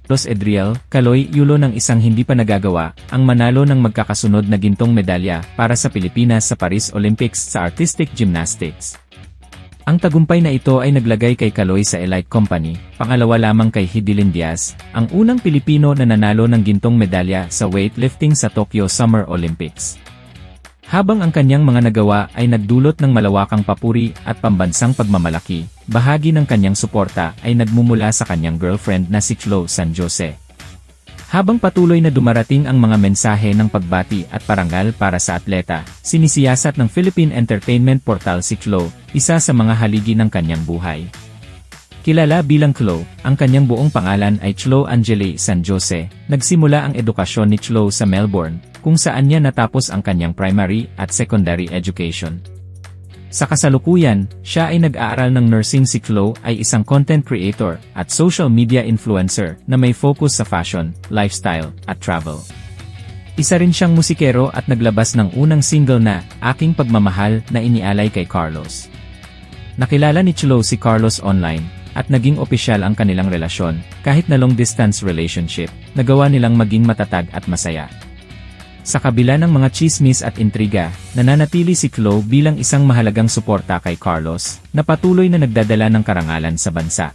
Carlos Edriel, Kaloy Yulo ng isang hindi pa nagagawa, ang manalo ng magkakasunod na gintong medalya para sa Pilipinas sa Paris Olympics sa Artistic Gymnastics. Ang tagumpay na ito ay naglagay kay Kaloy sa elite company, pangalawa lamang kay Hidilyn Diaz, ang unang Pilipino na nanalo ng gintong medalya sa weightlifting sa Tokyo Summer Olympics. Habang ang kanyang mga nagawa ay nagdulot ng malawakang papuri at pambansang pagmamalaki, bahagi ng kanyang suporta ay nagmumula sa kanyang girlfriend na si Chloe San Jose. Habang patuloy na dumarating ang mga mensahe ng pagbati at parangal para sa atleta, sinisiyasat ng Philippine Entertainment Portal si Chloe, isa sa mga haligi ng kanyang buhay. Kilala bilang Chloe, ang kanyang buong pangalan ay Chloe Angeli San Jose. Nagsimula ang edukasyon ni Chloe sa Melbourne, kung saan niya natapos ang kanyang primary at secondary education. Sa kasalukuyan, siya ay nag-aaral ng nursing. Si Chloe ay isang content creator at social media influencer na may focus sa fashion, lifestyle, at travel. Isa rin siyang musikero at naglabas ng unang single na Aking Pagmamahal na inialay kay Carlos. Nakilala ni Chloe si Carlos online, at naging opisyal ang kanilang relasyon, kahit na long-distance relationship, nagawa nilang maging matatag at masaya. Sa kabila ng mga chismis at intriga, nananatili si Chloe bilang isang mahalagang suporta kay Carlos, na patuloy na nagdadala ng karangalan sa bansa.